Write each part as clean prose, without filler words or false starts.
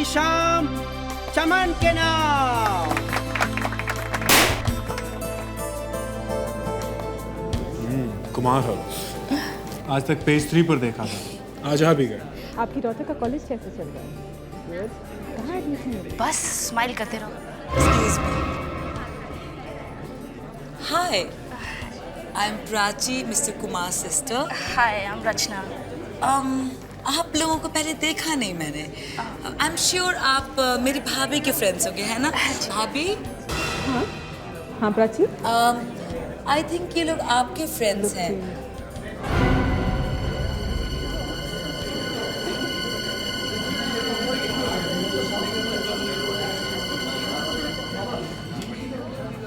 शाम चमन के नाम। कुमार हाउस आज तक पेज 3 पर देखा था, आज आ भी गए। आपकी डॉटर का कॉलेज कैसे चल रहा है? कहाँ एडमिशन है? बस स्माइल करते रहो। Excuse me. Hi, I'm Prachi, Mr. Kumar's sister. Hi, I am Rachna. आप लोगों को पहले देखा नहीं मैंने। I'm sure आप मेरी भाभी के फ्रेंड्स होंगे, है ना? भाभी? हाँ हाँ प्राची। I think ये लोग आपके फ्रेंड्स हैं।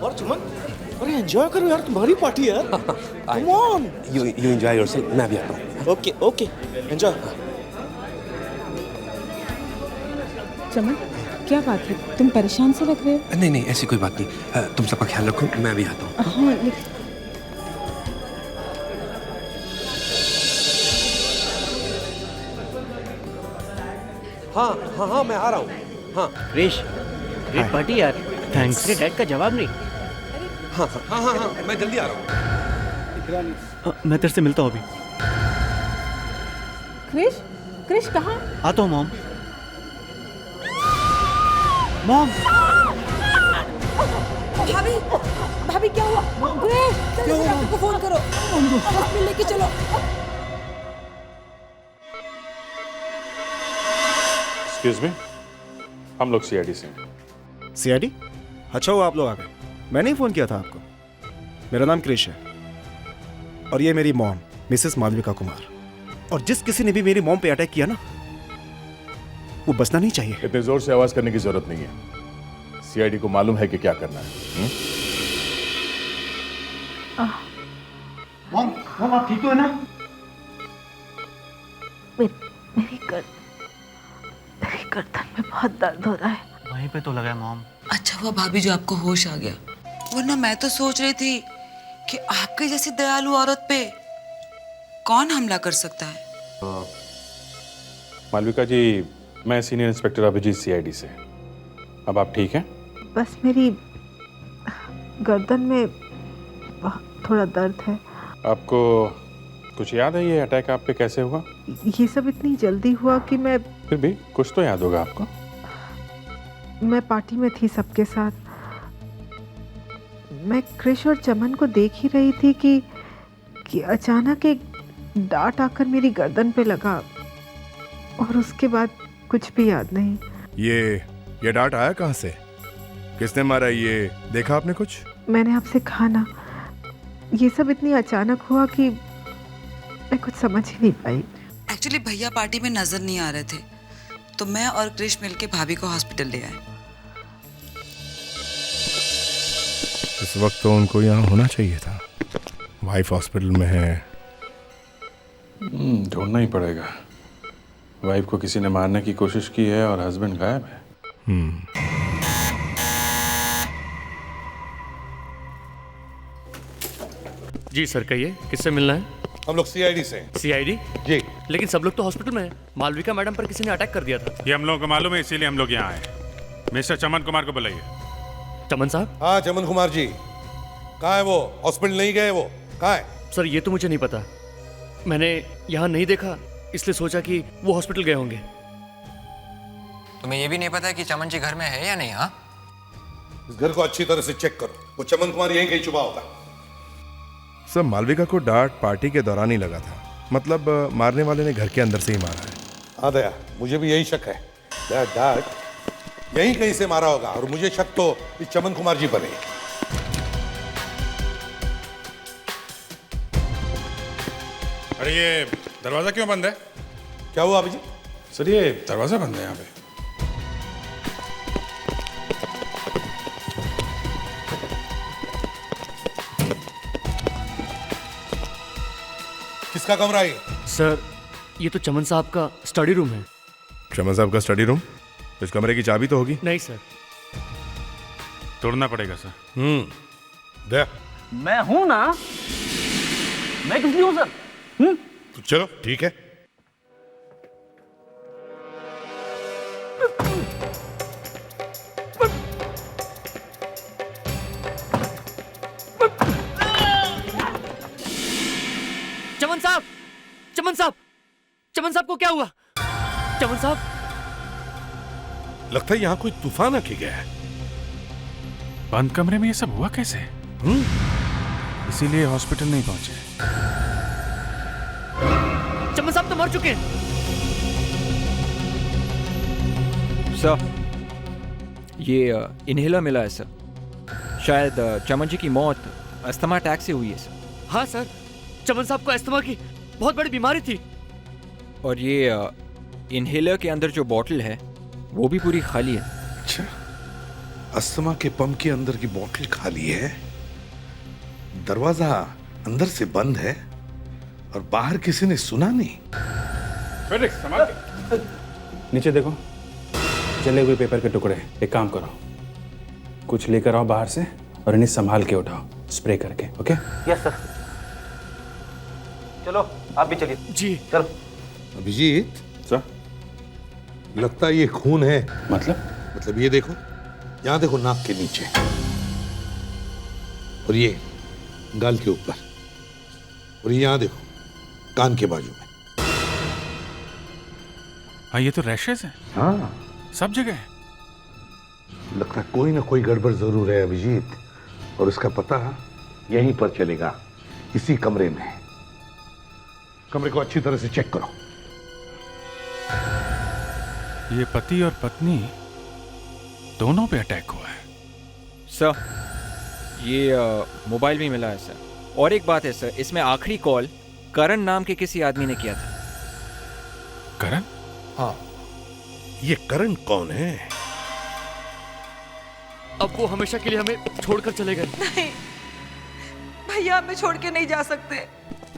और चमन, अरे एंजॉय करो यार, तुम्हारी पार्टी है यार। Come on. You enjoy yourself, मैं भी आता हूँ। Okay okay, enjoy. चमन, क्या बात है? तुम परेशान से लग रहे हो। नहीं नहीं, ऐसी कोई बात नहीं। तुम सबका ख्याल रखो, मैं भी आता हूँ। हाँ लेकिन हाँ, मैं आ रहा हूँ। हाँ क्रिश, ग्रेट पार्टी यार। थैंक्स। तेरे डैड का जवाब नहीं। हाँ, मैं जल्दी आ रहा हूँ। मैं तेरे से मिलता हूँ अभी। क्रिश, क्रिश कहाँ? आता हूँ मॉम। मॉम, भाभी, भाभी क्या हुआ? ग्रेस, जल्दी से डॉक्टर को फोन करो। हॉस्पिटल लेके चलो। एक्सक्यूज मी, हम लोग सीआईडी से। सीआईडी? अच्छा हुआ आप लोग आ गए, मैंने ही फोन किया था आपको। मेरा नाम क्रिश है और ये मेरी मॉम मिसेस मालविका कुमार। और जिस किसी ने भी मेरी मॉम पे अटैक किया ना, वो बचना नहीं चाहिए। इतने जोर से आवाज करने की जरूरत नहीं है। सीआईडी को मालूम है कि क्या करना है। मॉम आप ठीक हो ना? मेरी गर्दन में बहुत दर्द हो रहा है। वहीं पे तो लगा है मॉम। अच्छा हुआ भाभी जो आपको होश आ गया, वरना मैं तो सोच रही थी कि आपके जैसी दयालु औरत पे कौन हमला कर सकता है। मालविका जी, मैं सीनियर इंस्पेक्टर अभिजीत सीआईडी से। अब आप ठीक हैं? बस मेरी गर्दन में थोड़ा दर्द है। आपको कुछ याद है ये अटैक आप पे कैसे हुआ? ये सब इतनी जल्दी हुआ कि मैं फिर भी कुछ तो याद होगा आपको। पार्टी में थी सबके साथ। मैं क्रिश और चमन को देख ही रही थी कि अचानक एक डांट आकर मेरी गर्दन पे लगा और उसके बाद कुछ भी याद नहीं। ये डांट आया कहाँ से? किसने मारा? ये देखा आपने कुछ? मैंने आपसे कहा ना, ये सब इतनी अचानक हुआ कि मैं कुछ समझ ही नहीं पाई। एक्चुअली भैया पार्टी में नजर नहीं आ रहे थे, तो मैं और क्रिश मिलके भाभी को हॉस्पिटल ले आए। इस वक्त तो उनको यहाँ होना चाहिए था। वाइफ हॉस्पिटल में है। ढूंढना ही पड़ेगा। वाइफ को किसी ने मारने की कोशिश की है और हस्बैंड गायब है। जी सर, कहिए किससे मिलना है? हम लोग सीआईडी से हैं। सीआईडी? जी। लेकिन सब लोग तो हॉस्पिटल में हैं। मालविका मैडम पर किसी ने अटैक कर दिया था। ये हम लोगों को मालूम है, इसीलिए हम लोग यहाँ आए। मिस्टर चमन कुमार को बुलाइए। चमन साहब? हाँ चमन कुमार जी, कहाँ है वो? हॉस्पिटल नहीं गए वो? कहाँ है? सर ये तो मुझे नहीं पता, मैंने यहाँ नहीं देखा, इसलिए सोचा कि वो हॉस्पिटल गए होंगे। तुम्हें ये भी नहीं पता कि चमन जी घर में है या नहीं? हाँ, इस घर को अच्छी तरह से चेक करो, वो चमन कुमार यहीं कहीं छुपा होगा। सब मालविका को डांट पार्टी के दौरान ही लगा था, मतलब मारने वाले ने घर के अंदर से ही मारा है। हाँ दया, मुझे भी यही शक है। डांट यहीं कहीं से मारा होगा और मुझे शक तो इस चमन कुमार जी पर है। अरे ये दरवाजा क्यों बंद है? क्या हुआ अभिजीत? सर ये दरवाजा बंद है यहाँ पे। किसका कमरा है? सर ये तो चमन साहब का स्टडी रूम है। चमन साहब का स्टडी रूम? इस कमरे की चाबी तो होगी? नहीं सर। तोड़ना पड़ेगा सर। दया, मैं हूं ना, मैं किस लिए हूं सर? तो चलो ठीक है। चमन साहब, चमन साहब, चमन साहब को क्या हुआ? चमन साहब, लगता है यहाँ कोई तूफान आके गया है। बंद कमरे में ये सब हुआ कैसे? इसीलिए हॉस्पिटल नहीं पहुंचे। चमन साहब तो मर चुके हैं। सर, ये इनहेलर मिला है सर। शायद चमन जी की मौत अस्थमा अटैक से हुई है सर। हाँ सर, चमन साहब को अस्थमा की बहुत बड़ी बीमारी थी। और ये इनहेलर के अंदर जो बॉटल है वो भी पूरी खाली है। अच्छा, अस्थमा के पंप के अंदर की बोतल खाली है, दरवाजा अंदर से बंद है और बाहर किसी ने सुना नहीं। संभाल के। नीचे देखो, जले हुए पेपर के टुकड़े। एक काम करो, कुछ लेकर आओ बाहर से और इन्हें संभाल के उठाओ, स्प्रे करके। ओके? Yes sir. चलो आप भी चलिए। जी चलो। अभिजीत सर, लगता है ये खून है। मतलब ये देखो, यहाँ देखो, नाक के नीचे, और ये गाल के ऊपर, और यहाँ देखो कान के बाजू में। हाँ, ये तो रैशेस है। हाँ, सब जगह है। लगता है कोई ना कोई गड़बड़ जरूर है अभिजीत, और इसका पता यहीं पर चलेगा, इसी कमरे में। कमरे को अच्छी तरह से चेक करो। ये पति और पत्नी दोनों पे अटैक हुआ है। सर, ये मोबाइल भी मिला है सर। और एक बात है सर, इसमें आखिरी कॉल करण नाम के किसी आदमी ने किया था। करण? हाँ, ये करण कौन है? अब वो हमेशा के लिए हमें छोड़कर चले गए। नहीं भैया, हमें छोड़ के नहीं जा सकते।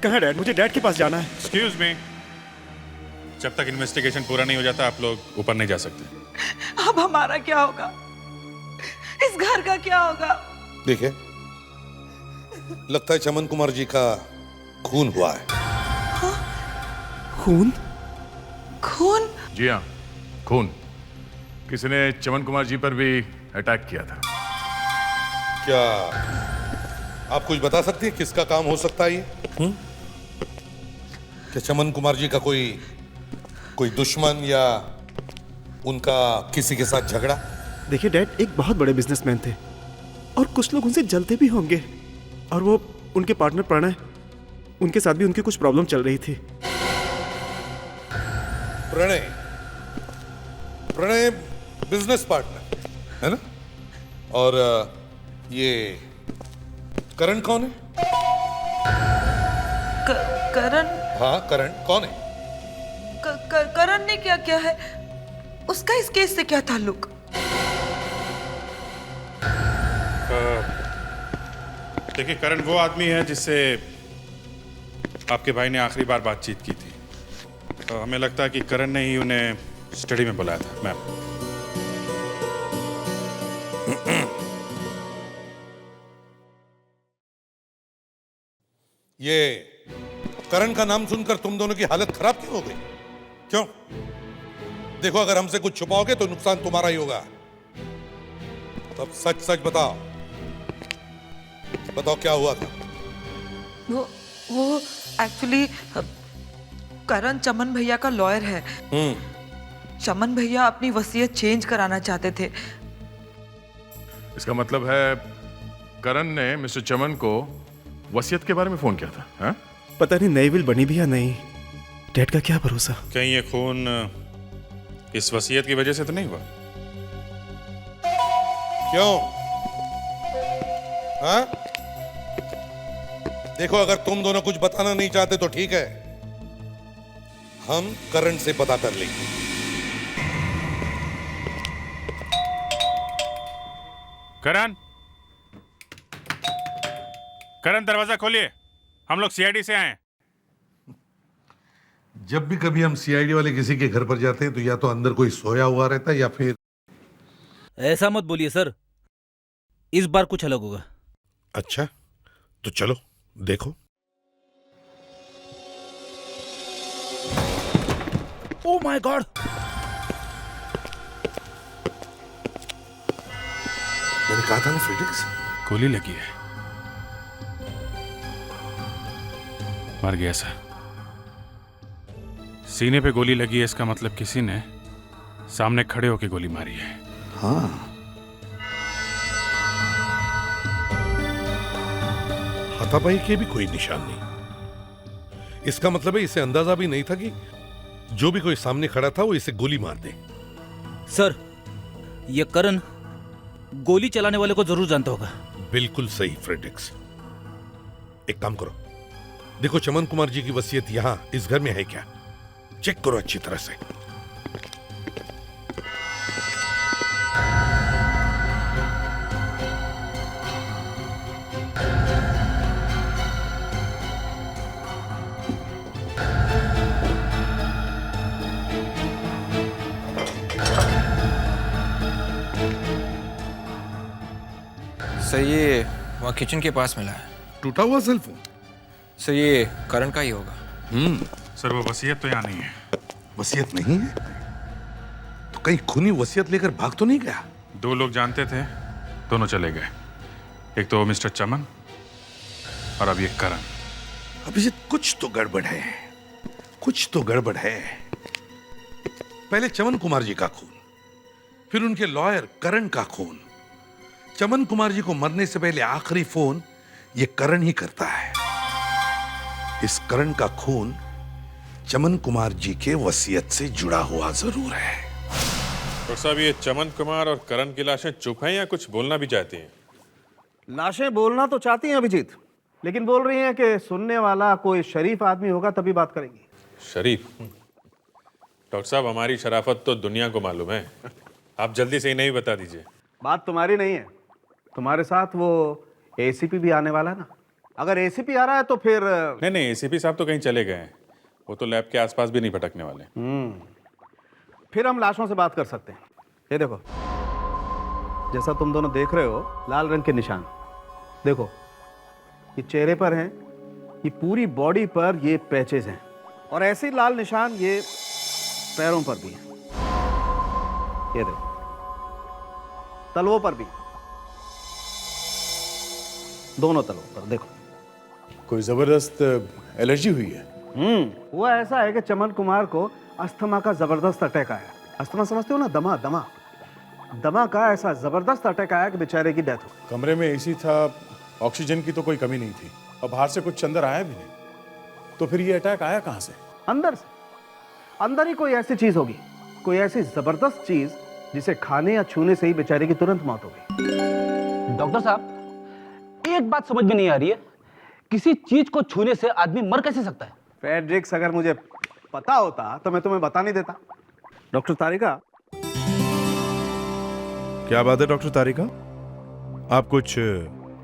कहाँ डैड? मुझे डैड के पास जाना है। एक्सक्यूज मी, जब तक इन्वेस्टिगेशन पूरा नहीं हो जाता आप लोग ऊपर नहीं जा सकते। अब हमारा क्या होगा? इस घर का क्या होगा? देखिए, लगता है चमन कुमार जी का खून हुआ है। खून? खून? जी हाँ, खून। किसी ने चमन कुमार जी पर भी अटैक किया था। क्या आप कुछ बता सकती हैं किसका काम हो सकता है ये? क्या चमन कुमार जी का कोई दुश्मन या उनका किसी के साथ झगड़ा? देखिए डैड, एक बहुत बड़े बिजनेसमैन थे और कुछ लोग उनसे जलते भी होंगे, और वो उनके पार्टनर प्रणय, उनके साथ भी उनकी कुछ प्रॉब्लम चल रही थी। प्रणय बिजनेस पार्टनर है ना? और ये करण कौन है? करण? हाँ, करण कौन है? करण ने क्या किया है? उसका इस केस से क्या ताल्लुक? देखिए, करण वो आदमी है जिससे आपके भाई ने आखिरी बार बातचीत की थी। तो हमें लगता है कि करण ने ही उन्हें स्टडी में बुलाया था। मैम, ये करण का नाम सुनकर तुम दोनों की हालत खराब क्यों हो गई? क्यों? देखो, अगर हमसे कुछ छुपाओगे तो नुकसान तुम्हारा ही होगा। तब सच सच बताओ, क्या हुआ था? वो एक्चुअली करण चमन भैया का लॉयर है। चमन भैया अपनी वसीयत चेंज कराना चाहते थे। इसका मतलब है करण ने मिस्टर चमन को वसीयत के बारे में फोन किया था? हा? पता नहीं नई विल बनी भी या नहीं। डैड का क्या भरोसा? कहीं ये खून इस वसीयत की वजह से तो नहीं हुआ? क्यों? हाँ? देखो, अगर तुम दोनों कुछ बताना नहीं चाहते तो ठीक है, हम करण से पता कर लेंगे। करण, दरवाजा खोलिए, हम लोग सीआईडी से आए हैं। जब भी कभी हम सीआईडी वाले किसी के घर पर जाते हैं तो या तो अंदर कोई सोया हुआ रहता है या फिर... ऐसा मत बोलिए सर, इस बार कुछ अलग होगा। अच्छा, तो चलो देखो। Oh my God! मैंने कहा था ना फ्रेडिक्स, गोली लगी है। मर गया सर। सीने पे गोली लगी है, इसका मतलब किसी ने सामने खड़े होकर गोली मारी है। हाँ, हाथापाई के भी कोई निशान नहीं। इसका मतलब है इसे अंदाजा भी नहीं था कि जो भी कोई सामने खड़ा था वो इसे गोली मार दे। सर, ये करण गोली चलाने वाले को जरूर जानता होगा। बिल्कुल सही फ्रेडरिक्स। एक काम करो, देखो चमन कुमार जी की वसीयत यहां इस घर में है क्या, चेक करो अच्छी तरह से। सर ये वहाँ किचन के पास मिला है। टूटा हुआ सेल फोन? सर ये करण का ही होगा। सर वो वसीयत तो यहाँ नहीं है। वसीयत नहीं है तो कहीं खूनी वसीयत लेकर भाग तो नहीं गया? 2 लोग जानते थे, दोनों चले गए। एक तो मिस्टर चमन और अब ये करण। अभिजीत, कुछ तो गड़बड़ है, कुछ तो गड़बड़ है। पहले चमन कुमार जी का खून, फिर उनके लॉयर करण का खून। चमन कुमार जी को मरने से पहले आखिरी फोन ये करण ही करता है। इस करण का खून चमन कुमार जी के वसीयत से जुड़ा हुआ जरूर है। तो साहब, ये चमन कुमार और करण की लाशें चुप हैं या कुछ बोलना भी चाहती हैं? लाशें बोलना तो चाहती हैं अभिजीत, लेकिन बोल रही हैं कि सुनने वाला कोई शरीफ आदमी होगा तभी बात करेंगी। शरीफ? डॉक्टर साहब, हमारी शराफत तो दुनिया को मालूम है। आप जल्दी से ही नहीं बता दीजिए। बात तुम्हारी नहीं है, तुम्हारे साथ वो एसीपी भी आने वाला है ना। अगर एसीपी आ रहा है तो फिर नहीं, एसीपी साहब तो कहीं चले गए हैं, वो तो लैब के आसपास भी नहीं भटकने वाले। फिर हम लाशों से बात कर सकते हैं। ये देखो, जैसा तुम दोनों देख रहे हो, लाल रंग के निशान देखो, ये चेहरे पर हैं, ये पूरी बॉडी पर ये पैचेज हैं, और ऐसे ही लाल निशान ये पैरों पर भी हैं। ये देखो, तलवों पर भी, दोनों तलों पर देखो। कोई जबरदस्त एलर्जी हुई है? वो ऐसा है कि चमन कुमार को अस्थमा का जबरदस्त अटैक आया। अस्थमा समझते हो ना, दमा का ऐसा जबरदस्त अटैक आया कि बेचारे की डेथ हो। कमरे में एसी था, ऑक्सीजन की तो कोई कमी नहीं थी, और बाहर से कुछ अंदर आया भी नहीं, तो फिर ये अटैक आया कहां से? अंदर से। अंदर ही कोई ऐसी चीज होगी, कोई ऐसी जबरदस्त चीज जिसे खाने या छूने से ही बेचारे की तुरंत मौत हो गई। डॉक्टर साहब, एक बात समझ में नहीं आ रही है, किसी चीज को छूने से आदमी मर कैसे सकता है? फ्रेडरिक्स, अगर मुझे पता होता तो मैं तुम्हें बता नहीं देता। डॉक्टर तारिका। क्या बात है डॉक्टर तारिका, आप कुछ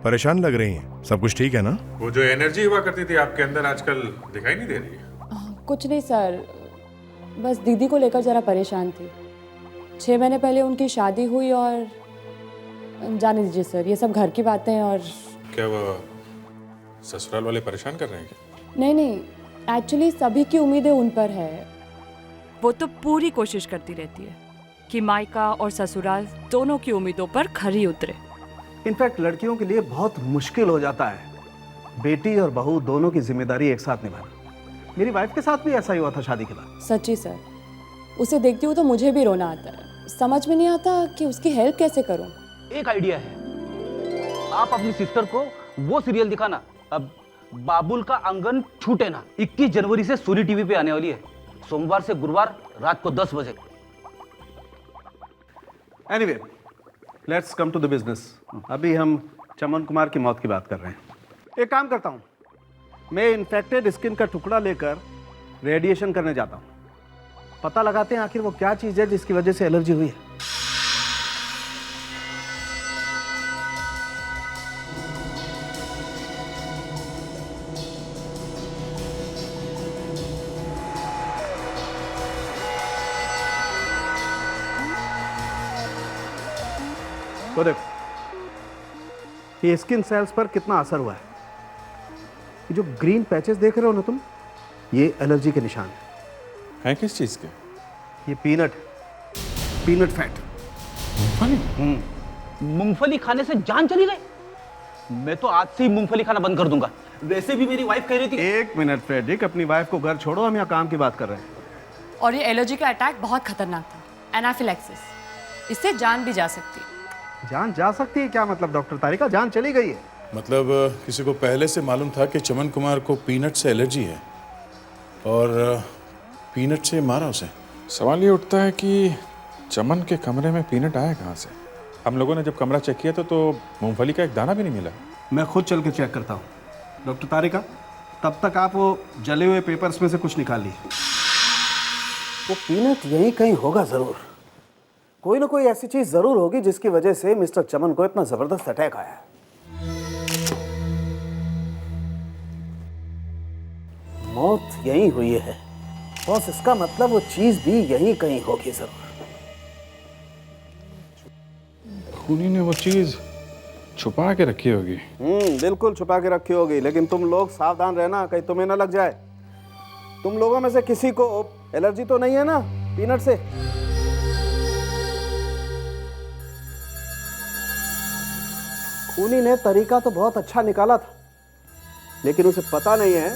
परेशान लग रही हैं? सब कुछ ठीक है ना? वो जो एनर्जी हुआ करती थी आपके अंदर आजकल दिखाई नहीं दे रही है। कुछ नहीं सर, बस दीदी को लेकर जरा परेशान थी। 6 महीने पहले उनकी शादी हुई और जाने दीजिए सर, ये सब घर की बातें। और क्या वो ससुराल वाले परेशान कर रहे हैं क्या? नहीं, एक्चुअली सभी की उम्मीदें उन पर है। वो तो पूरी कोशिश करती रहती है कि मायका और ससुराल दोनों की उम्मीदों पर खरी उतरे। इनफैक्ट लड़कियों के लिए बहुत मुश्किल हो जाता है बेटी और बहू दोनों की जिम्मेदारी एक साथ निभाना। मेरी वाइफ के साथ भी ऐसा ही हुआ था शादी के बाद। सच्ची सर, उसे देखती हूँ तो मुझे भी रोना आता है। समझ में नहीं आता कि उसकी हेल्प कैसे करूँ। एक आइडिया है, आप अपनी सिस्टर को वो सीरियल दिखाना, अब बाबुल का आंगन छूटे ना। 21 जनवरी से सूरी टीवी पे आने वाली है, सोमवार से गुरुवार रात को 10 बजे। Anyway, let's come to the business. अभी हम चमन कुमार की मौत की बात कर रहे हैं। एक काम करता हूं, मैं इन्फेक्टेड स्किन का टुकड़ा लेकर रेडिएशन करने जाता हूं। पता लगाते हैं आखिर वो क्या चीज है जिसकी वजह से एलर्जी हुई है। तो देखो, ये स्किन सेल्स पर कितना असर हुआ है। ये जो ग्रीन पैचेस देख रहे हो ना तुम, ये एलर्जी के निशान हैं। किस चीज के? ये पीनट फैट। मूंगफली खाने से जान चली गई। मैं तो आज से ही मूंगफली खाना बंद कर दूंगा। वैसे भी मेरी वाइफ कह रही थी। एक मिनट फ्रेडरिक, अपनी वाइफ को घर छोड़ो, हम यहाँ काम की बात कर रहे हैं। और ये एलर्जी का अटैक बहुत खतरनाक था, एनाफिलैक्सिस। इससे जान भी जा सकती है। जान जा सकती है क्या मतलब डॉक्टर तारिका? जान चली गई है? मतलब किसी को पहले से मालूम था कि चमन कुमार को पीनट से एलर्जी है और पीनट से मारा उसे। सवाल ये उठता है कि चमन के कमरे में पीनट आया कहाँ से? हम लोगों ने जब कमरा चेक किया था तो मूंगफली का एक दाना भी नहीं मिला। मैं खुद चल के चेक करता हूँ। डॉक्टर तारिका, तब तक आप वो जले हुए पेपर्स में से कुछ निकाल लीजिए। वो पीनट यहीं कहीं होगा जरूर। कोई ना कोई ऐसी चीज जरूर होगी जिसकी वजह से मिस्टर चमन को इतना जबरदस्त अटैक आया है। मौत यहीं हुई है बॉस, इसका मतलब वो चीज भी यहीं कहीं होगी जरूर। खूनी ने वो चीज छुपा के रखी होगी। बिल्कुल छुपा के रखी होगी, लेकिन तुम लोग सावधान रहना कहीं तुम्हें ना लग जाए। तुम लोगों में से किसी को एलर्जी तो नहीं है ना पीनट से? खूनी ने तरीका तो बहुत अच्छा निकाला था, लेकिन उसे पता नहीं है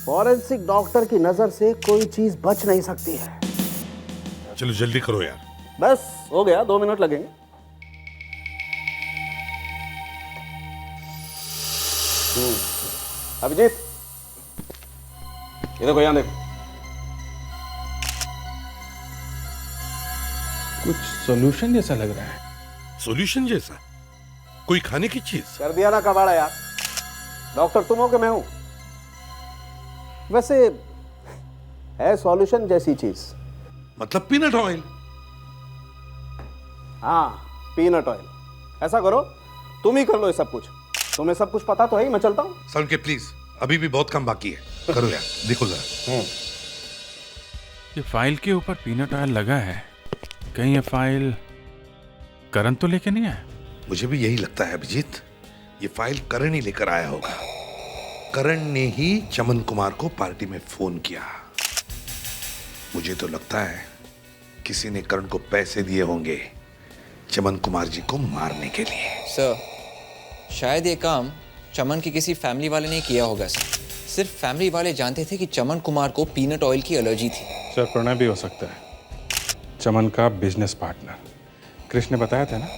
फॉरेंसिक डॉक्टर की नजर से कोई चीज बच नहीं सकती है। चलो जल्दी करो यार। बस हो गया, 2 मिनट लगेंगे। अभिजीत, ये देखो, यहाँ देखो। कुछ सॉल्यूशन जैसा लग रहा है। सॉल्यूशन जैसा? कोई खाने की चीज? कर दिया ना कबाड़ा यार। डॉक्टर तुम हो कि मैं हूं? वैसे है सॉल्यूशन जैसी चीज। मतलब पीनट ऑयल? हाँ, पीनट ऑयल। ऐसा करो, तुम ही कर लो ये सब कुछ। तुम्हें सब कुछ पता तो है ही। मैं चलता हूँ। सर के प्लीज, अभी भी बहुत काम बाकी है। करो यार, देखो जरा। ये फाइल के ऊपर पीनट ऑयल लगा है, कहीं ये फाइल करण तो लेके नहीं आया? मुझे भी यही लगता है अभिजीत, ये फाइल करण ही लेकर आया होगा। करण ने ही चमन कुमार को पार्टी में फोन किया। मुझे तो लगता है किसी ने करण को पैसे दिए होंगे चमन कुमार जी को मारने के लिए। सर, शायद ये काम चमन के किसी फैमिली वाले ने किया होगा सर। सिर्फ फैमिली वाले जानते थे कि चमन कुमार को पीनट ऑयल की एलर्जी थी। सर, प्रणय भी हो सकता है, चमन का बिजनेस पार्टनर। कृष्ण ने बताया था ना,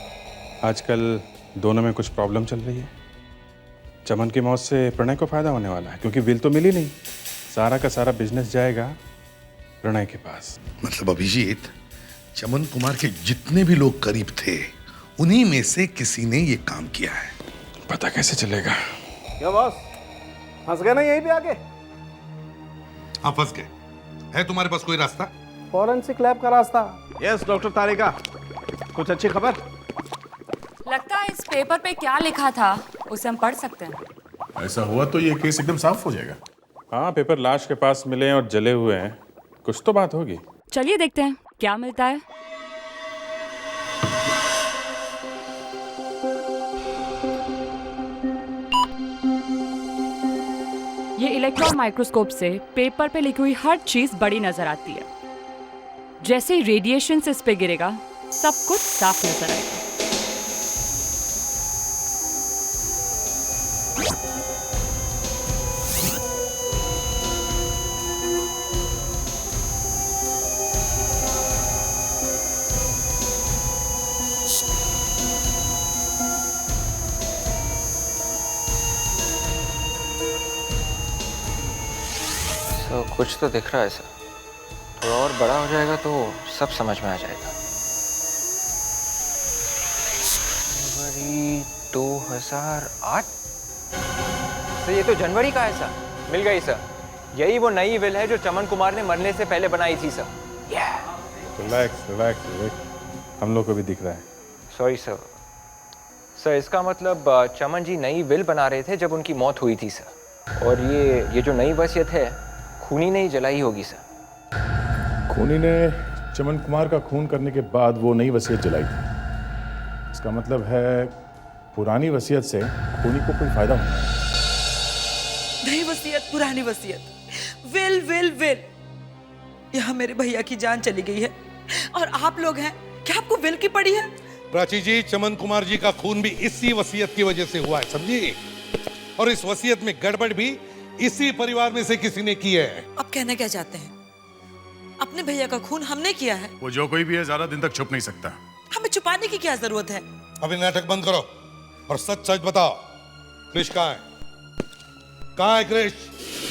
आजकल दोनों में कुछ प्रॉब्लम चल रही है। चमन की मौत से प्रणय को फायदा होने वाला है, क्योंकि विल तो मिली नहीं। सारा का सारा बिजनेस जाएगा प्रणय के पास। मतलब अभिजीत, चमन कुमार के जितने भी लोग करीब थे, उन्हीं में से किसी ने ये काम किया है। पता कैसे चलेगा? क्या बॉस, फंस गए ना यहीं पे आके? हाँ, फंस गए। है तुम्हारे पास कोई रास्ता? फॉरेंसिक लैब का रास्ता। यस डॉक्टर तारिका, कुछ अच्छी खबर? लगता है इस पेपर पे क्या लिखा था उसे हम पढ़ सकते हैं। ऐसा हुआ तो ये केस एकदम साफ हो जाएगा। हाँ, पेपर लाश के पास मिले और जले हुए हैं, कुछ तो बात होगी। चलिए देखते हैं क्या मिलता है। ये इलेक्ट्रॉन माइक्रोस्कोप से पेपर पे लिखी हुई हर चीज बड़ी नजर आती है। जैसे ही रेडिएशन से इस पे गिरेगा, सब कुछ साफ नजर आएगा। तो कुछ तो दिख रहा है सर। थोड़ा और बड़ा हो जाएगा तो सब समझ में आ जाएगा। जनवरी 2008। सर, ये तो जनवरी का है सर। मिल गई सर। यही वो नई विल है जो चमन कुमार ने मरने से पहले बनाई थी सर। रिलैक्स रिलैक्स, हम लोग को भी दिख रहा है। Sorry sir. सर, इसका मतलब चमन जी नई विल बना रहे थे जब उनकी मौत हुई थी सर। और ये जो नई वसीयत है, खूनी ने ही जलाई होगी सर। खूनी ने चमन कुमार का खून करने के बाद वो नई वसीयत जलाई थी। इसका मतलब है पुरानी वसीयत से खूनी को कोई फायदा नहीं। नई वसीयत, पुरानी वसीयत, विल विल विल। यहाँ मेरे भैया की जान चली गई है और आप लोग हैं, क्या आपको विल की पड़ी है? प्राची जी, चमन कुमार जी का खून भी इसी वसीयत की वजह से हुआ है, समझी? और इस वसीयत में गड़बड़ भी इसी परिवार में से किसी ने की है। आप कहना क्या चाहते हैं? अपने भैया का खून हमने किया है। वो जो कोई भी है ज्यादा दिन तक छुप नहीं सकता। हमें छुपाने की क्या जरूरत है? अभी नाटक बंद करो और सच सच बताओ, क्रिश कहाँ है? कहाँ है क्रिश?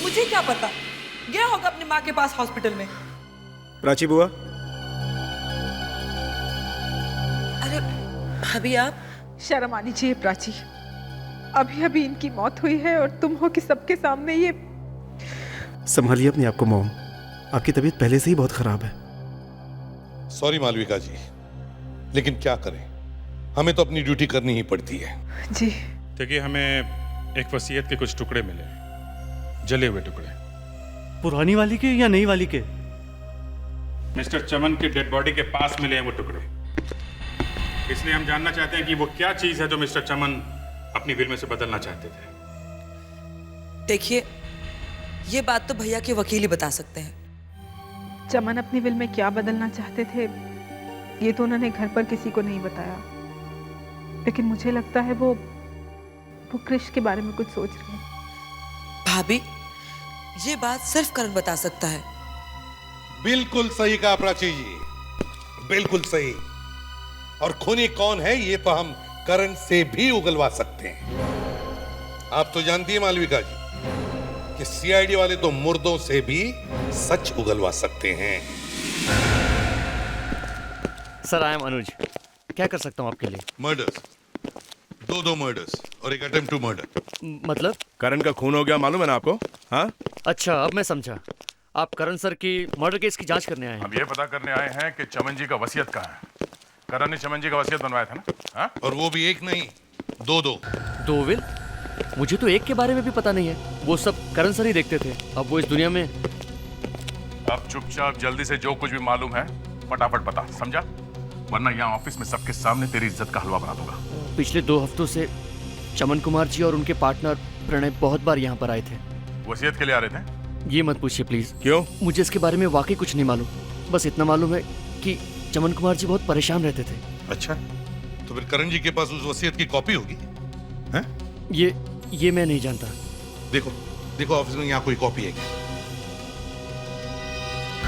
मुझे क्या पता, गया होगा अपनी माँ के पास हॉस्पिटल में। प्राची बुआ, अरे भाभी आप? शर्म आनी चाहिए प्राची, अभी अभी इनकी मौत हुई है और तुम हो कि सबके सामने ये। संभालिए अपने आप को मॉम, आपकी तबीयत पहले से ही बहुत खराब है। सॉरी मालविका जी, लेकिन क्या करें, हमें तो अपनी ड्यूटी करनी ही पड़ती है। जी। देखिए, हमें एक वसीयत के कुछ टुकड़े मिले, जले हुए टुकड़े। पुरानी वाली के या नई वाली के? मिस्टर चमन की डेड बॉडी के पास मिले हैं वो टुकड़े, इसलिए हम जानना चाहते हैं कि वो क्या चीज है जो मिस्टर चमन अपनी विल में से बदलना चाहते थे। देखिए, ये बात तो भैया के वकील ही बता सकते हैं। चमन अपनी विल में क्या बदलना चाहते थे ये तो उन्होंने घर पर किसी को नहीं बताया, लेकिन मुझे लगता है वो क्रिश के बारे में कुछ सोच रहे हैं। भाभी, ये बात सिर्फ करण बता सकता है। बिल्कुल सही कहा प्राची जी, बिल्कुल सही। और खूनी कौन है ये तो हम करण से भी उगलवा सकते हैं। आप तो जानती है मालविका जी कि सीआईडी वाले तो मुर्दों से भी सच उगलवा सकते हैं। सर, आई एम अनुज, क्या कर सकता हूँ आपके लिए? मर्डर्स, दो मर्डर्स और एक अटेम्प्ट टू मर्डर। मतलब? करण का खून हो गया, मालूम है ना आपको? हाँ, अच्छा, अब मैं समझा। आप करण सर की मर्डर केस की जांच करने आए हैं? हम ये पता करने आए हैं कि चमन जी का वसीयत कहाँ है। करण ने चमन जी का वसीयत बनवाया था ना? हाँ? और वो भी एक नहीं, दो विल? मुझे तो एक के बारे में भी पता नहीं है, वो सब करण सर ही देखते थे। अब वो इस दुनिया में। अब चुपचाप जल्दी से जो कुछ भी मालूम है फटाफट बता, समझा? वरना यहाँ ऑफिस में सबके सामने तेरी इज्जत का हलवा बना दूंगा। पिछले 2 हफ्तों से चमन कुमार जी और उनके पार्टनर प्रणय बहुत बार यहाँ पर आए थे। वसीयत के लिए आ रहे थे? ये मत पूछिए प्लीज। क्यों? मुझे इसके बारे में वाकई कुछ नहीं मालूम। बस इतना मालूम है कि चमन कुमार जी बहुत परेशान रहते थे। अच्छा, तो फिर करण जी के पास उस वसीयत की कॉपी होगी? हैं? ये मैं नहीं जानता। देखो ऑफिस में यहाँ कोई कॉपी है क्या?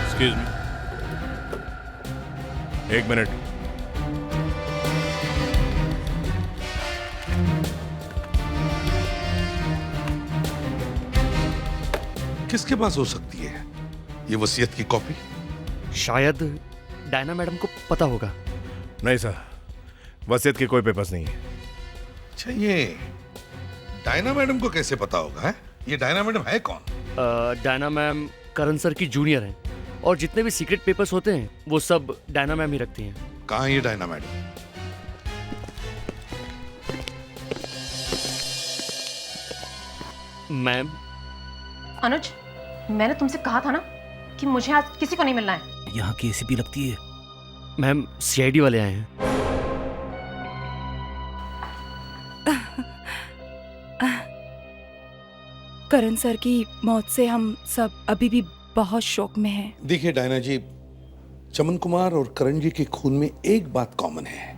Excuse me, 1 minute. किसके पास हो सकती है ये वसीयत की कॉपी? शायद डायना मैडम को पता होगा। नहीं सर, वसीयत के कोई पेपर्स नहीं है। अच्छा, ये डायना मैडम को कैसे पता होगा? है? ये डायना मैडम है कौन? डायना मैम करण सर की जूनियर हैं और जितने भी सीक्रेट पेपर्स होते हैं वो सब डायना मैम ही रखती हैं। कहाँ है ये डायना मैडम? मैम। अनुज, मैंने तुमसे कहा था ना कि मुझे आज किसी को नहीं मिलना है। यहाँ की एसीपी लगती है। मैम, सीआईडी वाले आए हैं। करण सर की मौत से हम सब अभी भी बहुत शोक में हैं। देखिए डायना जी, चमन कुमार और करण जी के खून में एक बात कॉमन है,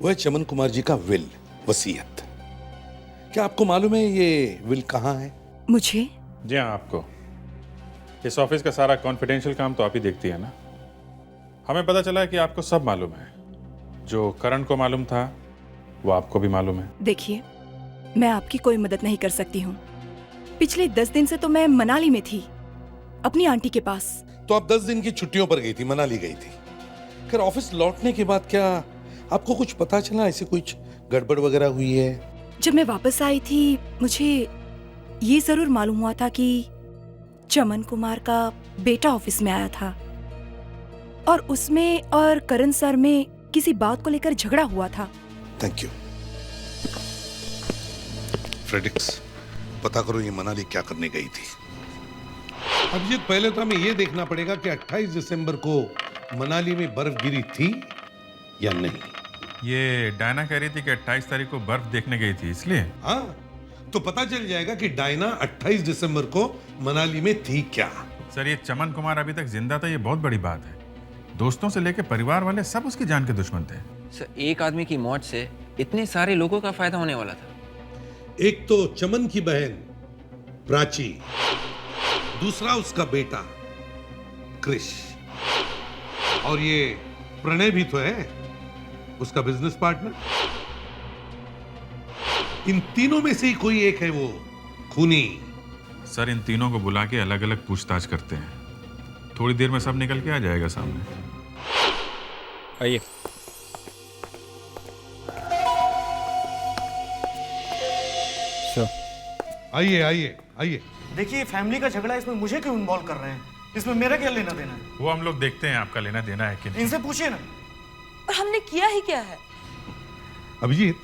वो है चमन कुमार जी का विल, वसीयत। क्या आपको मालूम है ये विल कहाँ है? मुझे? जी हाँ, आपको। इस ऑफिस का सारा कॉन्फिडेंशियल काम तो आप ही देखती है ना। हमें पता चला है कि आपको सब मालूम है। जो करण को मालूम था वो आपको भी मालूम है। देखिए, मैं आपकी कोई मदद नहीं कर सकती हूँ। पिछले 10 दिन से तो मैं मनाली में थी, अपनी आंटी के पास। तो आप 10 दिन की छुट्टियों पर गई थी, मनाली गई थी। फिर ऑफिस लौटने के बाद क्या आपको कुछ पता चला, ऐसे कुछ गड़बड़ वगैरह हुई है? जब मैं वापस आई थी मुझे ये जरूर मालूम हुआ था कि चमन कुमार का बेटा ऑफिस में आया था और उसमें और करण सर में किसी बात को लेकर झगड़ा हुआ था। Thank you. फ्रेडिक्स, पता करो ये मनाली क्या करने गई थी। अब ये पहले तो हमें ये देखना पड़ेगा कि 28 दिसंबर को मनाली में बर्फ गिरी थी या नहीं। ये डायना कह रही थी कि 28 तारीख को बर्फ देखने गई थी, इसलिए। हाँ, तो पता चल जाएगा कि डायना 28 दिसंबर को मनाली में थी क्या। सर, ये चमन कुमार अभी तक जिंदा था, ये बहुत बड़ी बात है। दोस्तों से लेकर परिवार वाले सब उसकी जान के दुश्मन थे। सर, एक आदमी की मौत से इतने सारे लोगों का फायदा होने वाला था। एक तो चमन की बहन प्राची, दूसरा उसका बेटा क्रिश, और ये प्रणय भी तो है उसका बिजनेस पार्टनर। इन तीनों में से ही कोई एक है वो खूनी। सर इन तीनों को बुला के अलग अलग पूछताछ करते हैं, थोड़ी देर में सब निकल के आ जाएगा सामने। आइए। आइए आइए आइए। देखिए फैमिली का झगड़ा, इसमें मुझे क्यों इन्वॉल्व कर रहे हैं? इसमें मेरा क्या लेना देना है? वो हम लोग देखते हैं आपका लेना देना है कि नहीं। इनसे पूछिए ना। और हमने किया ही क्या है? अभिजीत,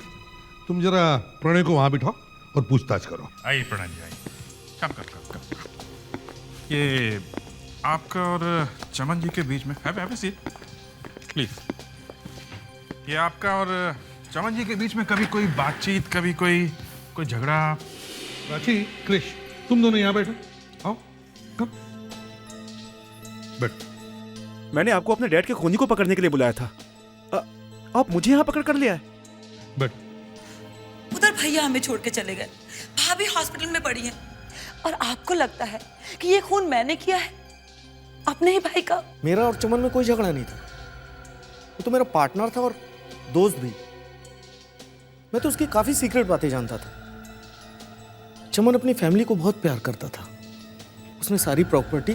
तुम जरा प्रणय को वहां बिठाओ और पूछताछ करो। आइए प्रणय जी आइए। कम। ये आपका और चमन जी के बीच में हैव अ सीट प्लीज। ये आपका और चमन जी के बीच में कभी कोई बातचीत, कभी कोई झगड़ा? प्राची, क्रिश, तुम दोनों यहाँ बैठो। आओ, कम बैठ। मैंने आपको अपने डैड के खूनी को पकड़ने के लिए बुलाया था, आप मुझे यहाँ पकड़ कर लिया है। बैठ। उधर भैया हमें छोड़ के चले गए, भाभी हॉस्पिटल में पड़ी है, और आपको लगता है कि ये खून मैंने किया है अपने ही भाई का? मेरा और चमन में कोई झगड़ा नहीं था, वो तो मेरा पार्टनर था और दोस्त भी। मैं तो उसकी काफी सीक्रेट बातें जानता था। चमन अपनी फैमिली को बहुत प्यार करता था। उसने सारी प्रॉपर्टी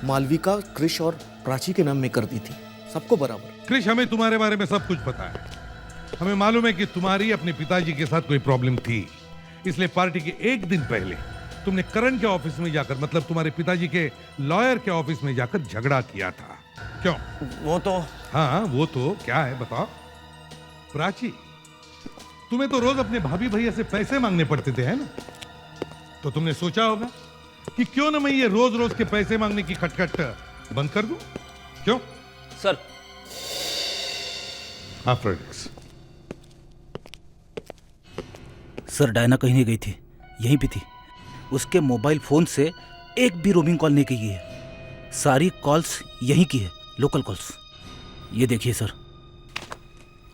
मालविका, क्रिश और प्राची के नाम में कर दी थी, सबको बराबर। क्रिश, हमें तुम्हारे बारे में सब कुछ पता है। हमें मालूम है कि तुम्हारी अपने पिताजी के साथ कोई प्रॉब्लम थी, इसलिए पार्टी के एक दिन पहले तुमने करण के ऑफिस में जाकर, मतलब तुम्हारे पिताजी के लॉयर के ऑफिस में जाकर झगड़ा किया था। क्यों? वो तो हाँ, वो तो क्या है बताओ। प्राची, तुम्हें तो रोज अपने भाभी भैया से पैसे मांगने पड़ते थे, है ना? तो तुमने सोचा होगा कि क्यों ना मैं ये रोज रोज के पैसे मांगने की खटखट बंद कर दूं? क्यों सर? सर डायना कहीं नहीं गई थी, यहीं पे थी। उसके मोबाइल फोन से एक भी रोमिंग कॉल नहीं की है, सारी कॉल्स यहीं की है, लोकल कॉल्स। ये देखिए सर।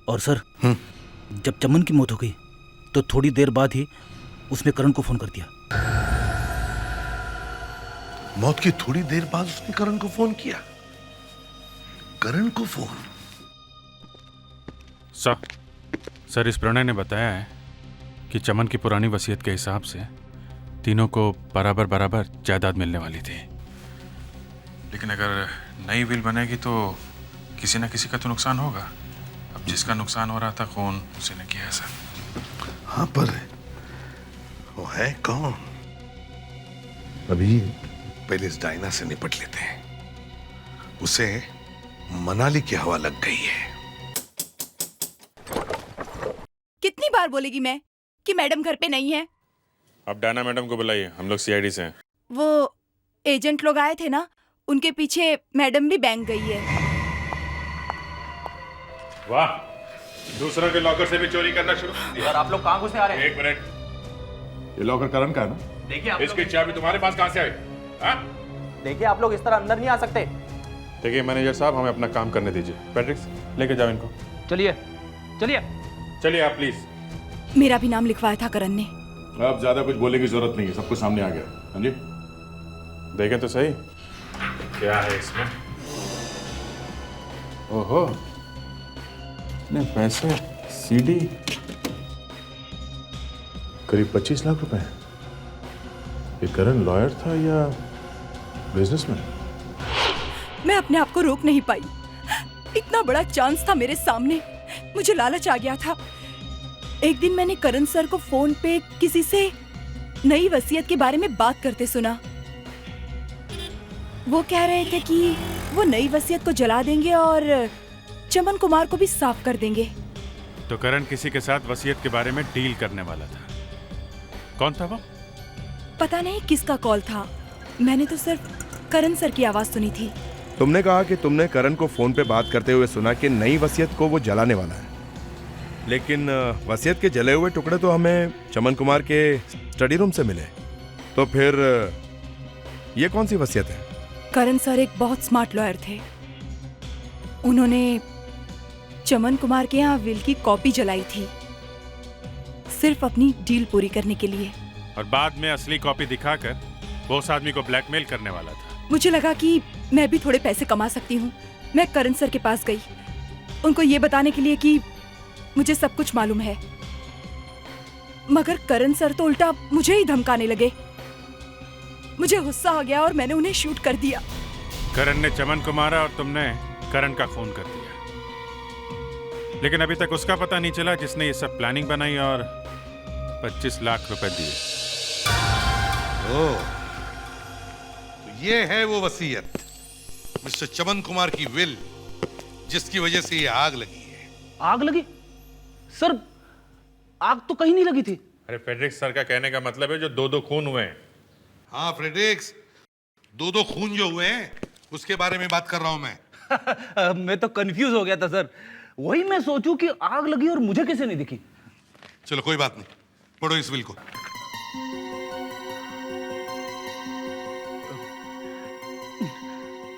और सर जब चमन की मौत हो गई तो थोड़ी देर बाद ही उसने करण को फोन कर दिया। मौत की थोड़ी देर बाद उसने करण को फोन किया? करण को फोन? सर इस प्रणय ने बताया है कि चमन की पुरानी वसीयत के हिसाब से तीनों को बराबर बराबर जायदाद मिलने वाली थी, लेकिन अगर नई विल बनेगी तो किसी न किसी का तो नुकसान होगा। अब जिसका नुकसान हो रहा था खून, उसी ने किया है सर। हाँ, पर वो है कौन? अभी पहले इस डायना से निपट लेते हैं। उसे मनाली की हवा लग गई है। कितनी बार बोलेगी मैं कि मैडम घर पे नहीं है? अब डायना मैडम को बुलाइए, हम लोग सीआईडी से हैं। वो एजेंट लोग आए थे ना, उनके पीछे मैडम भी बैंक गई है। वाह, दूसरों के लॉकर से भी चोरी करना शुरू कर दिया। सर आप लोग कहाँ घुसे आ रहे हैं? एक मिनट, ये लॉकर करण का है ना? देखिए इसकी चाबी तुम्हारे पास कहाँ से आई? हाँ? देखिए आप लोग इस तरह अंदर नहीं आ सकते। देखिए मैनेजर साहब, हमें अपना काम करने दीजिए। पैट्रिक्स, लेके जाओ इनको। चलिए आप प्लीज। मेरा भी नाम लिखवाया था करण ने। अब ज्यादा कुछ बोलने की जरूरत नहीं है, सब कुछ सामने आ गया। हाँ जी, देखें तो सही क्या है इसमें। ओहो, इतने पैसे, सीडी, करीब 25 लाख रुपए। ये करण लॉयर था या बिजनेसमैन? मैं अपने आप को रोक नहीं पाई। इतना बड़ा चांस था मेरे सामने, मुझे लालच आ गया था। एक दिन मैंने करण सर को फोन पे किसी से नई वसीयत के बारे में बात करते सुना। वो कह रहे थे कि वो नई वसीयत को जला देंगे और चमन कुमार को भी साफ कर देंगे। तो करण किसी के साथ वसीयत के बारे में डील करने वाला था। कौन था वो? पता नहीं किसका कॉल था, मैंने तो सिर्फ करण सर की आवाज सुनी थी। तुमने कहा कि तुमने करण को फोन पे बात करते हुए सुना कि नई वसीयत को वो जलाने वाला है, लेकिन वसीयत के जले हुए टुकड़े तो हमें चमन कुमार के स्टडी रूम से मिले। तो फिर ये कौन सी वसीयत है? करण सर एक बहुत स्मार्ट लॉयर थे। उन्होंने चमन कुमार के यहाँ विल की कॉपी जलाई थी, सिर्फ अपनी डील पूरी करने के लिए। और बाद में असली कॉपी दिखाकर वो उस आदमी को ब्लैकमेल करने वाला था। मुझे लगा कि मैं भी थोड़े पैसे कमा सकती हूँ। मैं करण सर के पास गई, उनको ये बताने के लिए कि मुझे सब कुछ मालूम है, मगर करण सर तो उल्टा मुझे ही धमकाने लगे। मुझे गुस्सा आ गया और मैंने उन्हें शूट कर दिया। करण ने चमन को मारा और तुमने करण का खून कर दिया, लेकिन अभी तक उसका पता नहीं चला जिसने ये सब प्लानिंग बनाई और 25 लाख रुपए दिए। ओह, तो ये है वो वसीयत मिस्टर चमन कुमार की विल, जिसकी वजह से ये आग लगी है। आग लगी? सर, आग तो कहीं नहीं लगी थी। अरे फ्रेडरिक्स सर का कहने का मतलब है जो 2-2 खून हुए हैं। हाँ फ्रेडरिक्स, 2-2 खून जो हुए हैं उसके बारे में बात कर रहा हूं मैं। मैं तो कंफ्यूज हो गया था सर, वही मैं सोचूं कि आग लगी और मुझे कैसे नहीं दिखी। चलो कोई बात नहीं, पढ़ो इस विल को।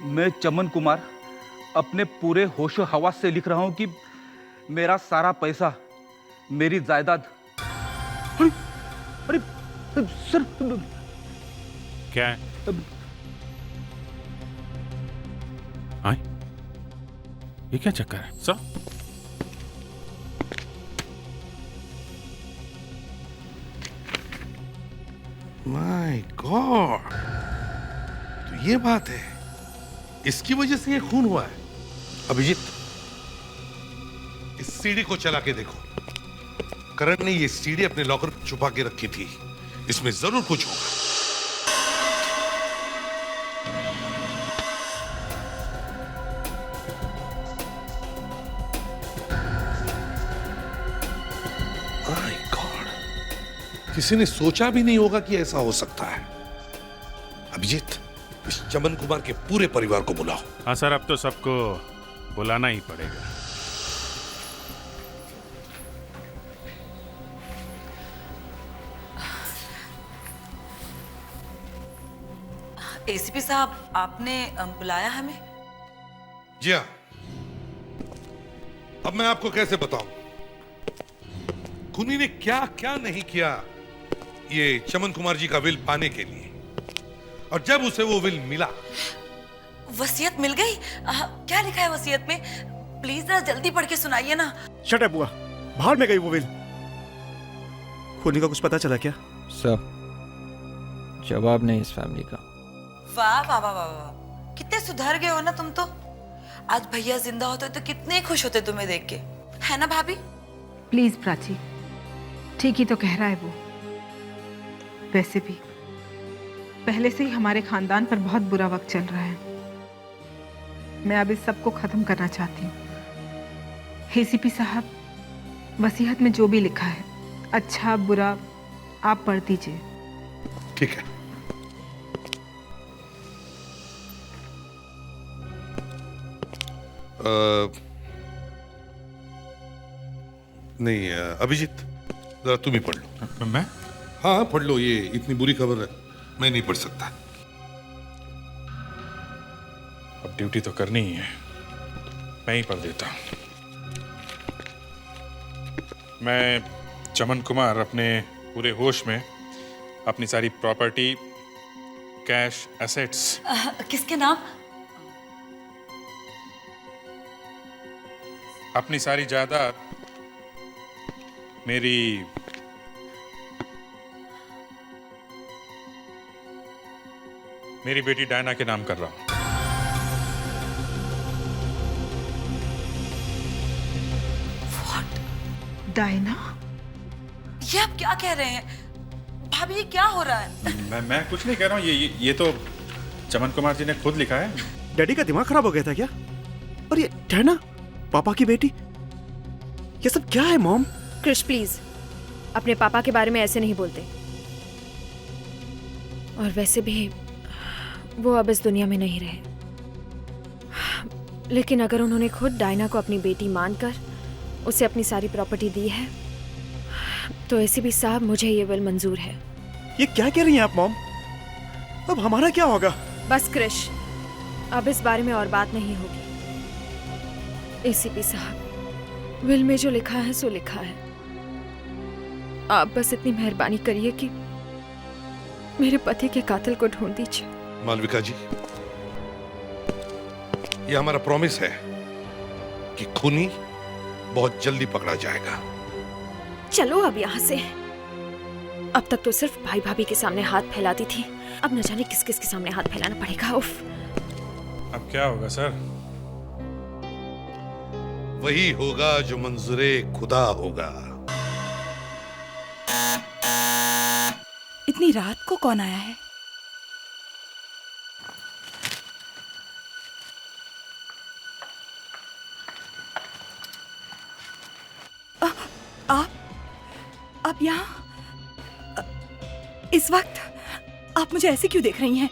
मैं चमन कुमार अपने पूरे होशो हवास से लिख रहा हूं कि मेरा सारा पैसा, मेरी जायदाद। अरे सर, क्या है? आए? ये क्या चक्कर है सर? माय गॉड, तो ये बात है, इसकी वजह से ये खून हुआ है। अभिजीत, इस सीडी को चला के देखो। करण ने ये सीडी अपने लॉकर में छुपा के रखी थी, इसमें जरूर कुछ होगा। माय गॉड, किसी ने सोचा भी नहीं होगा कि ऐसा हो सकता है। अभिजीत, इस चमन कुमार के पूरे परिवार को बुलाओ। हाँ सर, अब तो सबको बुलाना ही पड़ेगा। एसीपी साहब, आपने बुलाया हमें? जी हाँ, अब मैं आपको कैसे बताऊं खूनी ने क्या क्या नहीं किया ये चमन कुमार जी का विल पाने के लिए। और जब उसे वो विल मिला, वसीयत मिल गई? क्या लिखा है वसीयत में? प्लीज जरा जल्दी पढ़ के सुनाइए ना। शट अप बुआ, बाहर में गई वो विल। खूनी का कुछ पता चला क्या? सर, जवाब नहीं इस फैमिली का। वाह वाह वाह वाह, कितने सुधर गए हो ना तुम तो। आज भैया जिंदा होते तो कितने खुश होते तुम्हें देख के, है ना भाभी? प्लीज प्राची, ठीक ही तो कह रहा है वो। वैसे भी पहले से ही हमारे खानदान पर बहुत बुरा वक्त चल रहा है। मैं अब इस सब को खत्म करना चाहती हूँ। एसीपी साहब, वसीयत में जो भी लिखा है, अच्छा बुरा, आप पढ़ दीजिए। ठीक है। नहीं अभिजीत, जरा तुम ही पढ़ लो। मैं? हाँ पढ़ लो, ये इतनी बुरी खबर है, मैं नहीं पढ़ सकता। अब ड्यूटी तो करनी ही है, मैं ही पढ़ देता हूँ। मैं चमन कुमार अपने पूरे होश में अपनी सारी प्रॉपर्टी, कैश, एसेट्स। किसके नाम? अपनी सारी जायदाद मेरी बेटी डायना के नाम कर रहा हूं। डायना? ये आप क्या कह रहे हैं? भाभी ये क्या हो रहा है? मैं कुछ नहीं कह रहा हूँ, ये तो चमन कुमार जी ने खुद लिखा है। डैडी का दिमाग खराब हो गया था क्या? और ये डायना, पापा की बेटी, ये सब क्या है मॉम? क्रिश प्लीज, अपने पापा के बारे में ऐसे नहीं बोलते। और वैसे भी वो अब इस दुनिया में नहीं रहे। लेकिन अगर उन्होंने खुद डायना को अपनी बेटी मानकर उसे अपनी सारी प्रॉपर्टी दी है, तो एसीपी साहब मुझे ये विल मंजूर है। ये क्या कह रही हैं आप मॉम? अब हमारा क्या होगा? बस क्रिश, अब इस बारे में और बात नहीं होगी। एसीपी साहब, विल में जो लिखा है सो लिखा है। आप बस इतनी मेहरबानी करिए कि मेरे पति के कातिल को ढूंढ दीजिए। मालविका जी, ये हमारा प्रॉमिस है कि खूनी बहुत जल्दी पकड़ा जाएगा। चलो अब यहाँ से। अब तक तो सिर्फ भाई भाभी के सामने हाथ फैलाती थी, अब न जाने किस किस के सामने हाथ फैलाना पड़ेगा। उफ। अब क्या होगा सर? वही होगा जो मंजूरे खुदा होगा। इतनी रात को कौन आया है? आप यहाँ इस वक्त? आप मुझे ऐसे क्यों देख रही हैं?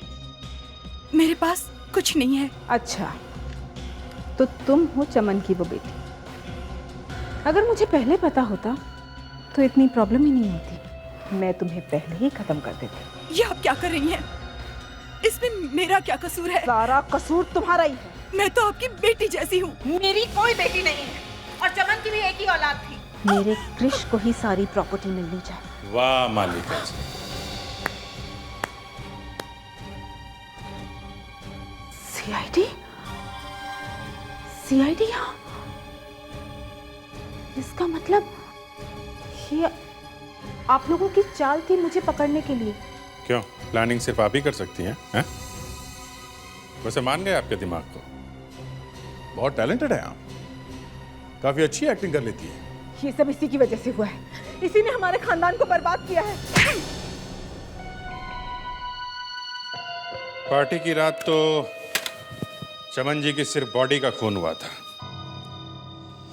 मेरे पास कुछ नहीं है। अच्छा, तो तुम हो चमन की वो बेटी। अगर मुझे पहले पता होता तो इतनी प्रॉब्लम ही नहीं होती, मैं तुम्हें पहले ही खत्म कर देती। ये आप क्या कर रही हैं? इसमें मेरा क्या कसूर है? सारा कसूर तुम्हारा ही है। मैं तो आपकी बेटी जैसी हूँ। मेरी कोई बेटी नहीं है, और चमन की भी एक ही औलाद थी। मेरे कृष को ही सारी प्रॉपर्टी मिलनी चाहिए। वाह मालिका जी। सीआईडी? सीआईडी यहाँ? इसका मतलब ये आप लोगों की चाल थी मुझे पकड़ने के लिए। क्यों, प्लानिंग सिर्फ आप ही कर सकती हैं? हैं? वैसे मान गए आपके दिमाग को। बहुत टैलेंटेड है आप, काफी अच्छी एक्टिंग कर लेती है। ये सब इसी की वजह से हुआ है, इसी ने हमारे खानदान को बर्बाद किया है। पार्टी की रात तो चमन जी की सिर्फ बॉडी का खून हुआ था,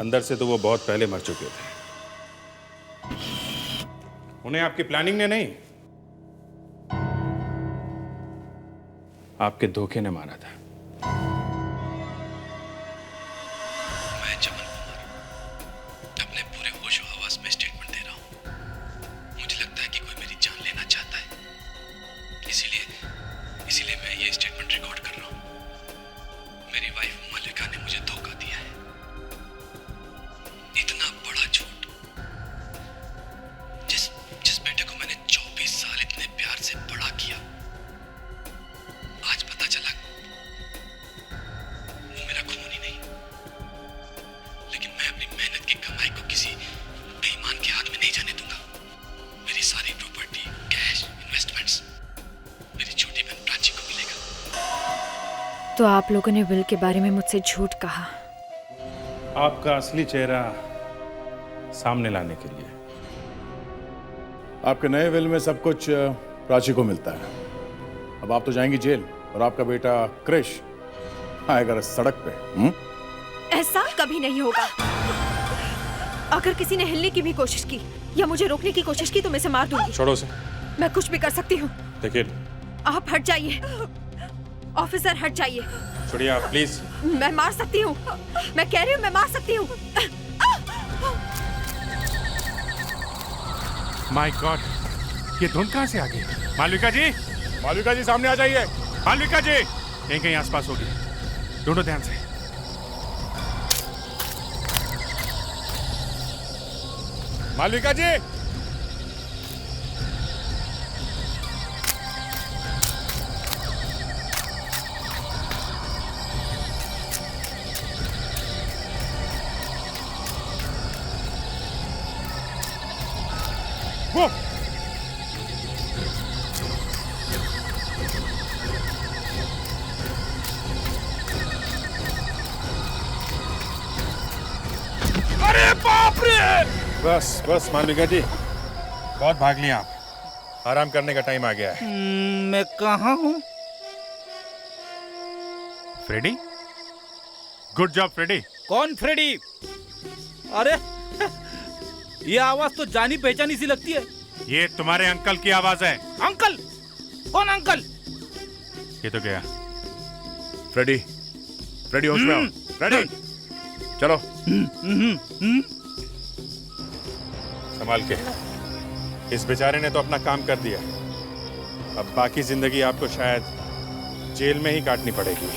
अंदर से तो वो बहुत पहले मर चुके थे। उन्हें आपकी प्लानिंग ने नहीं, आपके धोखे ने मारा था। मैं चमन कुमार अपने पूरे होशो हवास में स्टेटमेंट दे रहा हूँ। मुझे लगता है कि कोई मेरी जान लेना चाहता है, इसीलिए मैं ये स्टेटमेंट रिकॉर्ड कर रहा हूँ। मेरी वाइफ मालिका ने मुझे धोखा दिया है। इतना बड़ा झूठ, जिस बेटे को मैंने 24 साल इतने प्यार से बड़ा किया, आज पता चला वो मेरा खून ही नहीं। लेकिन मैं अपनी मेहनत की कमाई को किसी बेईमान के हाथ में नहीं जाने दूंगा। मेरी सारी प्रॉपर्टी, कैश, इन्वेस्टमेंट्स मेरी छोटी बहन प्राची को मिलेगा। तो आप लोगों ने विल के बारे में मुझसे झूठ कहा? आपका असली चेहरा सामने लाने के लिए। आपके नए विल में सब कुछ प्राची को मिलता है। अब आप तो जाएंगी जेल और आपका बेटा क्रिश आएगा सड़क पे। ऐसा कभी नहीं होगा। अगर किसी ने हिलने की भी कोशिश की या मुझे रोकने की कोशिश की तो मैं इसे मार दूंगी। छोड़ो उसे। मैं कुछ भी कर सकती हूँ। देखिए, आप हट जाइए। ऑफिसर हट जाइए। छोड़िए आप प्लीज। मैं मार सकती हूँ, मैं कह रही हूँ मैं मार सकती हूँ। माय गॉड, ये धुंध कहाँ से आ गई? मालविका जी, मालविका जी सामने आ जाइए। मालविका जी कहीं कहीं आसपास होगी, ढूंढो ध्यान से। मालविका जी, वो अरे बाप रे! बस बस मालविका जी, बहुत भाग लिया आप। आराम करने का टाइम आ गया है। मैं कहाँ हूँ? Freddy, good job Freddy. कौन फ्रेडी? अरे ये आवाज तो जानी पहचानी सी लगती है। ये तुम्हारे अंकल की आवाज है। अंकल? कौन अंकल? ये तो गया। फ्रेडी, फ्रेडी होश में आओ। फ्रेडी, चलो। संभाल के। इस बेचारे ने तो अपना काम कर दिया, अब बाकी जिंदगी आपको शायद जेल में ही काटनी पड़ेगी।